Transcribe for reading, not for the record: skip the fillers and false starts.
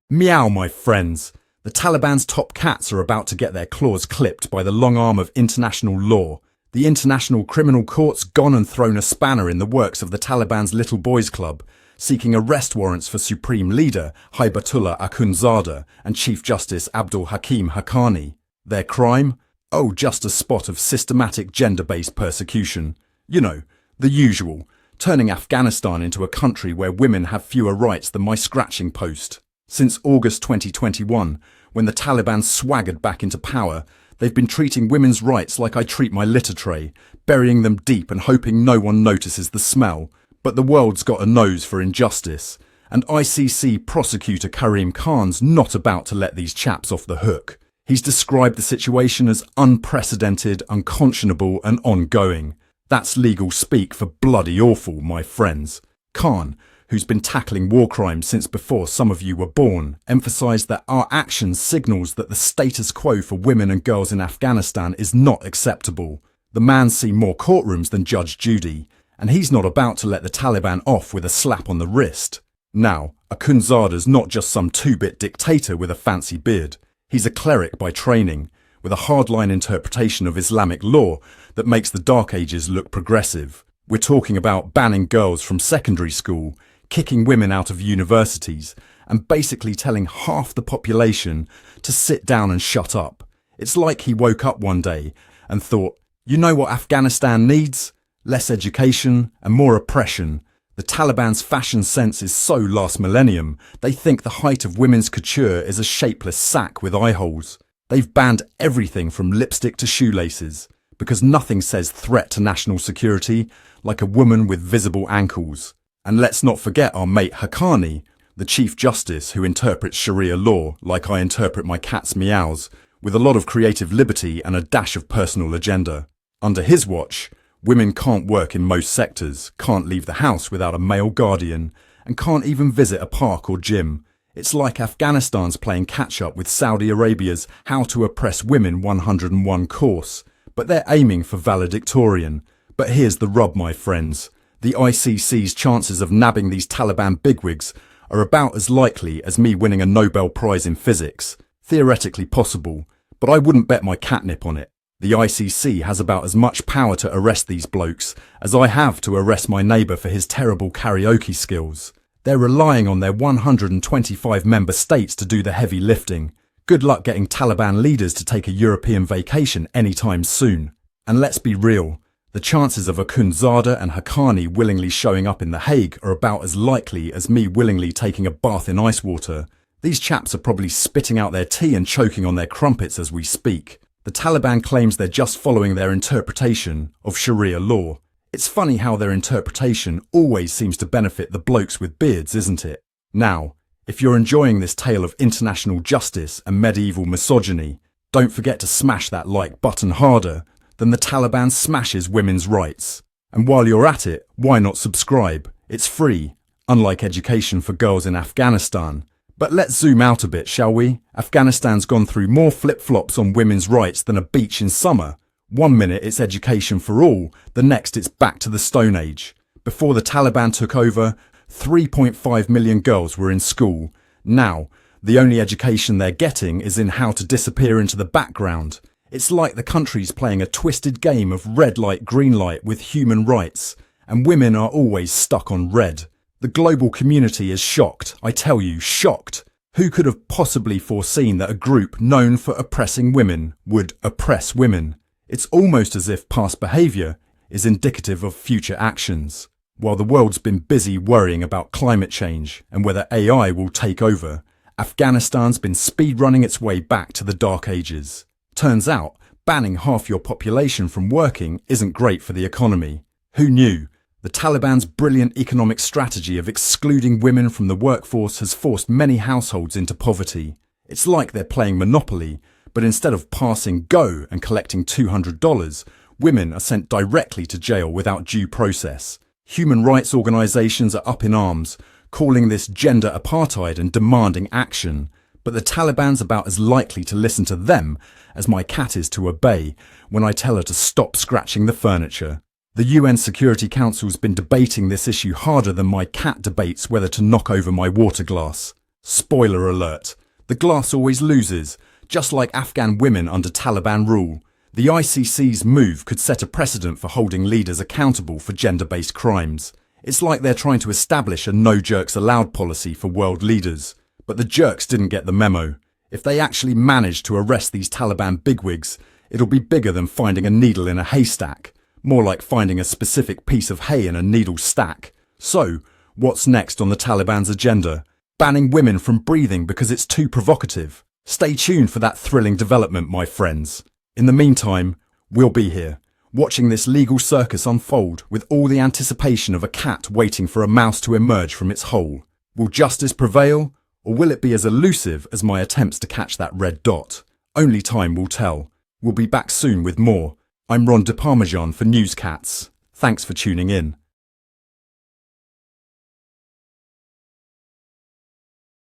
Meow, my friends. The Taliban's top cats are about to get their claws clipped by the long arm of international law. The International Criminal Court's gone and thrown a spanner in the works of the Taliban's Little Boys Club, seeking arrest warrants for Supreme Leader Haibatullah Akhundzada and Chief Justice Abdul Hakim Haqqani. Their crime? Oh, just a spot of systematic gender-based persecution. You know, the usual, turning Afghanistan into a country where women have fewer rights than my scratching post. Since August 2021, when the Taliban swaggered back into power, they've been treating women's rights like I treat my litter tray, burying them deep and hoping no one notices the smell. But the world's got a nose for injustice, and ICC prosecutor Karim Khan's not about to let these chaps off the hook. He's described the situation as unprecedented, unconscionable and ongoing. That's legal speak for bloody awful, my friends. Khan, who's been tackling war crimes since before some of you were born, emphasised that our actions signals that the status quo for women and girls in Afghanistan is not acceptable. The man's seen more courtrooms than Judge Judy, and he's not about to let the Taliban off with a slap on the wrist. Now, Akhundzada's not just some two-bit dictator with a fancy beard. He's a cleric by training, with a hardline interpretation of Islamic law that makes the Dark Ages look progressive. We're talking about banning girls from secondary school, kicking women out of universities, and basically telling half the population to sit down and shut up. It's like he woke up one day and thought, you know what Afghanistan needs? Less education and more oppression. The Taliban's fashion sense is so last millennium, they think the height of women's couture is a shapeless sack with eye holes. They've banned everything from lipstick to shoelaces, because nothing says threat to national security like a woman with visible ankles. And let's not forget our mate Haqqani, the Chief Justice who interprets Sharia law like I interpret my cat's meows, with a lot of creative liberty and a dash of personal agenda. Under his watch, women can't work in most sectors, can't leave the house without a male guardian, and can't even visit a park or gym. It's like Afghanistan's playing catch-up with Saudi Arabia's How to Oppress Women 101 course, but they're aiming for valedictorian. But here's the rub, my friends. The ICC's chances of nabbing these Taliban bigwigs are about as likely as me winning a Nobel Prize in physics. Theoretically possible, but I wouldn't bet my catnip on it. The ICC has about as much power to arrest these blokes as I have to arrest my neighbour for his terrible karaoke skills. They're relying on their 125 member states to do the heavy lifting. Good luck getting Taliban leaders to take a European vacation anytime soon. And let's be real. The chances of Akhundzada and Haqqani willingly showing up in The Hague are about as likely as me willingly taking a bath in ice water. These chaps are probably spitting out their tea and choking on their crumpets as we speak. The Taliban claims they're just following their interpretation of Sharia law. It's funny how their interpretation always seems to benefit the blokes with beards, isn't it? Now, if you're enjoying this tale of international justice and medieval misogyny, don't forget to smash that like button harder than the Taliban smashes women's rights. And while you're at it, why not subscribe? It's free, unlike education for girls in Afghanistan. But let's zoom out a bit, shall we? Afghanistan's gone through more flip-flops on women's rights than a beach in summer. One minute it's education for all, the next it's back to the Stone Age. Before the Taliban took over, 3.5 million girls were in school. Now, the only education they're getting is in how to disappear into the background. It's like the country's playing a twisted game of red light, green light with human rights, and women are always stuck on red. The global community is shocked, I tell you, shocked. Who could have possibly foreseen that a group known for oppressing women would oppress women? It's almost as if past behaviour is indicative of future actions. While the world's been busy worrying about climate change and whether AI will take over, Afghanistan's been speedrunning its way back to the Dark Ages. Turns out, banning half your population from working isn't great for the economy. Who knew? The Taliban's brilliant economic strategy of excluding women from the workforce has forced many households into poverty. It's like they're playing Monopoly, but instead of passing go and collecting $200, women are sent directly to jail without due process. Human rights organisations are up in arms, calling this gender apartheid and demanding action. But the Taliban's about as likely to listen to them as my cat is to obey when I tell her to stop scratching the furniture. The UN Security Council's been debating this issue harder than my cat debates whether to knock over my water glass. Spoiler alert, the glass always loses, just like Afghan women under Taliban rule. The ICC's move could set a precedent for holding leaders accountable for gender-based crimes. It's like they're trying to establish a no jerks allowed policy for world leaders. But the jerks didn't get the memo. If they actually manage to arrest these Taliban bigwigs, it'll be bigger than finding a needle in a haystack. More like finding a specific piece of hay in a needle stack. So, what's next on the Taliban's agenda? Banning women from breathing because it's too provocative. Stay tuned for that thrilling development, my friends. In the meantime, we'll be here, watching this legal circus unfold with all the anticipation of a cat waiting for a mouse to emerge from its hole. Will justice prevail, or will it be as elusive as my attempts to catch that red dot? Only time will tell. We'll be back soon with more. I'm Ron de Parmesan for Newscats. Thanks for tuning in.